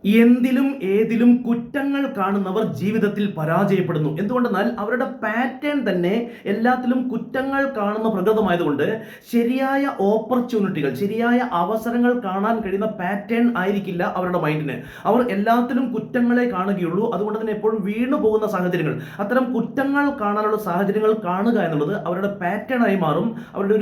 എന്തിലും ഏതിലും കുറ്റങ്ങൾ കാണുന്നവർ ജീവിതത്തിൽ പരാജയപ്പെടുന്നു. എന്തുകൊണ്ടെന്നാൽ അവരുടെ പാറ്റേൺ തന്നെ എല്ലാത്തിലും കുറ്റങ്ങൾ കാണുന്ന പ്രകൃതമായതുകൊണ്ട് ശരിയായ ഓപ്പർച്യൂണിറ്റികൾ, ശരിയായ അവസരങ്ങൾ കാണാൻ കഴിയുന്ന പാറ്റേൺ ആയിരിക്കില്ല അവരുടെ മൈൻഡിന്. അവർ എല്ലാത്തിലും കുറ്റങ്ങളെ കാണുകയുള്ളൂ. അതുകൊണ്ട് തന്നെ എപ്പോഴും വീണു പോകുന്ന സാഹചര്യങ്ങൾ, അത്തരം കുറ്റങ്ങൾ കാണാനുള്ള സാഹചര്യങ്ങൾ കാണുക എന്നുള്ളത് അവരുടെ പാറ്റേൺ ആയി മാറും, അവരുടെ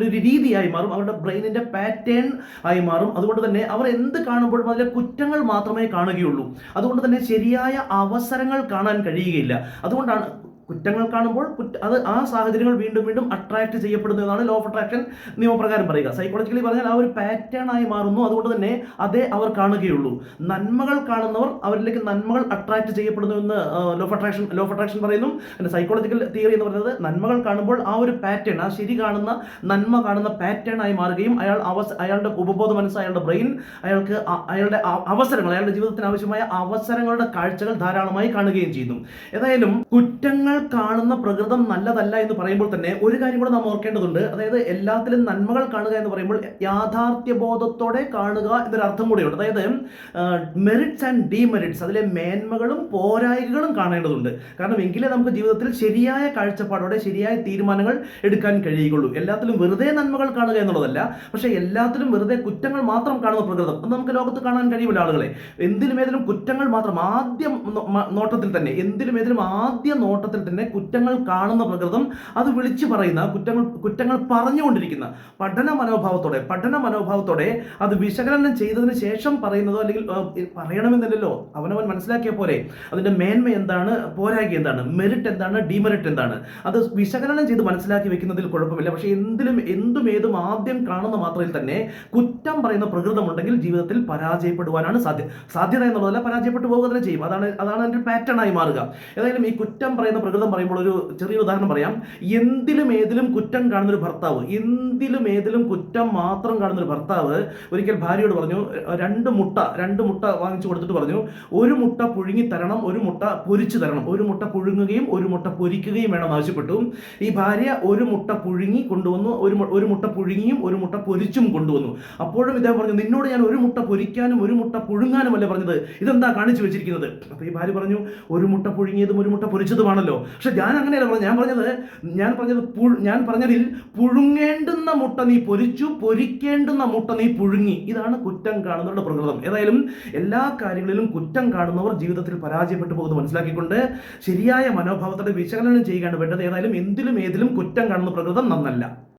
ഒരു രീതിയായി മാറും, അവരുടെ ബ്രെയിനിന്റെ പാറ്റേൺ ആയി മാറും. അതുകൊണ്ട് തന്നെ അവർ എന്ത് കാണുമ്പോഴും അതിലെ കുറ്റങ്ങൾ മാത്രമേ കാണുകയുള്ളൂ. അതുകൊണ്ട് തന്നെ ശരിയായ അവസരങ്ങൾ കാണാൻ കഴിയുകയില്ല. അതുകൊണ്ടാണ് കുറ്റങ്ങൾ കാണുമ്പോൾ അത് ആ സാഹചര്യങ്ങൾ വീണ്ടും വീണ്ടും അട്രാക്ട് ചെയ്യപ്പെടുന്നു എന്നാണ് ലോ ഓഫ് അട്രാക്ഷൻ നിയമപ്രകാരം പറയുക. സൈക്കോളജിക്കലി പറഞ്ഞാൽ ആ ഒരു പാറ്റേൺ ആയി മാറുന്നു. അതുകൊണ്ട് തന്നെ അതേ അവർ കാണുകയുള്ളൂ. നന്മകൾ കാണുന്നവർ അവരിലേക്ക് നന്മകൾ അട്രാക്ട് ചെയ്യപ്പെടുന്നു എന്ന് ലോ ഓഫ് അട്രാക്ഷൻ പറയുന്നു. പിന്നെ സൈക്കോളജിക്കൽ തിയറി എന്ന് പറയുന്നത് നന്മകൾ കാണുമ്പോൾ ആ ഒരു പാറ്റേൺ, ആ ശരി കാണുന്ന നന്മ കാണുന്ന പാറ്റേൺ ആയി മാറുകയും അയാളുടെ ഉപബോധ മനസ്സ്, അയാളുടെ ബ്രെയിൻ അയാൾക്ക് അയാളുടെ അവസരങ്ങൾ, അയാളുടെ ജീവിതത്തിന് ആവശ്യമായ അവസരങ്ങളുടെ കാഴ്ചകൾ ധാരാളമായി കാണുകയും ചെയ്യുന്നു. ഏതായാലും കുറ്റങ്ങൾ കാണുന്ന പ്രകൃതം നല്ലതല്ല എന്ന് പറയുമ്പോൾ തന്നെ ഒരു കാര്യം കൂടെ നാം ഓർക്കേണ്ടതുണ്ട്. അതായത് എല്ലാത്തിലും നന്മകൾ കാണുക എന്ന് പറയുമ്പോൾ യാഥാർത്ഥ്യബോധത്തോടെ കാണുക എന്നൊരു അർത്ഥം കൂടെയുണ്ട്. അതായത് മെറിറ്റ്സ് ആൻഡ് ഡീമെറിറ്റ്സ്, അതിലെ മേന്മകളും പോരായ്മകളും കാണേണ്ടതുണ്ട്. കാരണം എങ്കിലേ നമുക്ക് ജീവിതത്തിൽ ശരിയായ കാഴ്ചപ്പാടോടെ ശരിയായ തീരുമാനങ്ങൾ എടുക്കാൻ കഴിയുകയുള്ളൂ. എല്ലാത്തിലും വെറുതെ നന്മകൾ കാണുക എന്നുള്ളതല്ല, പക്ഷേ എല്ലാത്തിലും വെറുതെ കുറ്റങ്ങൾ മാത്രം കാണുന്ന പ്രകൃതം അത് നമുക്ക് ലോകത്ത് കാണാൻ കഴിയില്ല. ആളുകളെ എന്തിലും ഏതിലും കുറ്റങ്ങൾ മാത്രം, ആദ്യം നോട്ടത്തിൽ തന്നെ തന്നെ കുറ്റങ്ങൾ കാണുന്ന പ്രകൃതം, അത് വിളിച്ചു പറയുന്ന കുറ്റങ്ങൾ പറഞ്ഞുകൊണ്ടിരിക്കുന്ന പഠന മനോഭാവത്തോടെ അത് വിശകലനം ചെയ്തതിന് ശേഷം പറയുന്നതോ, അല്ലെങ്കിൽ പറയണമെന്നില്ലല്ലോ, അവനവൻ മനസ്സിലാക്കിയ പോലെ അതിന്റെ മേന്മ എന്താണ്, പോരായ്മ എന്താണ്, മെറിറ്റ് എന്താണ്, ഡിമെറിറ്റ് എന്താണ്, അത് വിശകലനം ചെയ്ത് മനസ്സിലാക്കി വെക്കുന്നതിൽ കുഴപ്പമില്ല. പക്ഷേ ഏതും ആദ്യം കാണുന്ന മാത്രയിൽ തന്നെ കുറ്റം പറയുന്ന പ്രകൃതമുണ്ടെങ്കിൽ ജീവിതത്തിൽ പരാജയപ്പെടുവാനാണ് സാധ്യത എന്നുള്ളതല്ല, പരാജയപ്പെട്ടു പോകുക തന്നെ ചെയ്യും. അതാണ് എൻ്റെ പാറ്റേൺ ആയി മാറുക. ഏതായാലും ഈ കുറ്റം പറയുന്ന പ്രകൃതം പറയുമ്പോൾ ഒരു ചെറിയൊരു ഉദാഹരണം പറയാം. എന്തിലും ഏതിലും കുറ്റം കാണുന്നൊരു ഭർത്താവ്, എന്തിലും ഏതിലും കുറ്റം മാത്രം കാണുന്നൊരു ഭർത്താവ് ഒരിക്കൽ ഭാര്യയോട് പറഞ്ഞു, രണ്ട് മുട്ട വാങ്ങിച്ചു കൊടുത്തിട്ട് പറഞ്ഞു, ഒരു മുട്ട പുഴുങ്ങി തരണം, ഒരു മുട്ട പൊരിച്ചു തരണം, ഒരു മുട്ട പുഴുങ്ങുകയും ഒരു മുട്ട പൊരിക്കുകയും വേണമെന്ന് ആവശ്യപ്പെട്ടു. ഈ ഭാര്യ ഒരു മുട്ട പുഴുങ്ങി കൊണ്ടുവന്നു, ഒരു മുട്ട പുഴുങ്ങിയും ഒരു മുട്ട പൊരിച്ചും കൊണ്ടുവന്നു. അപ്പോഴും ഇദ്ദേഹം പറഞ്ഞു, നിന്നോട് ഞാൻ ഒരു മുട്ട പൊരിക്കാനും ഒരു മുട്ട പുഴുങ്ങാനും അല്ലേ പറഞ്ഞത്, ഇതെന്താ കാണിച്ചു വെച്ചിരിക്കുന്നത്? അപ്പൊ ഈ ഭാര്യ പറഞ്ഞു, ഒരു മുട്ട പുഴുങ്ങിയതും ഒരു മുട്ട പൊരിച്ചതുമാണല്ലോ. പക്ഷെ ഞാൻ അങ്ങനെയല്ല പറഞ്ഞു, ഞാൻ പറഞ്ഞതിൽ പുഴുങ്ങേണ്ടുന്ന മുട്ട നീ പൊരിച്ചു, പൊരിക്കേണ്ടുന്ന മുട്ട നീ പുഴുങ്ങി. ഇതാണ് കുറ്റം കാണുന്നവരുടെ പ്രകൃതം. ഏതായാലും എല്ലാ കാര്യങ്ങളിലും കുറ്റം കാണുന്നവർ ജീവിതത്തിൽ പരാജയപ്പെട്ടു പോകുന്നത് മനസ്സിലാക്കിക്കൊണ്ട് ശരിയായ മനോഭാവത്തോടെ വിശകലനം ചെയ്യുകയാണ് വേണ്ടത്. ഏതായാലും എന്തിലും ഏതിലും കുറ്റം കാണുന്ന പ്രകൃതം നന്നല്ല.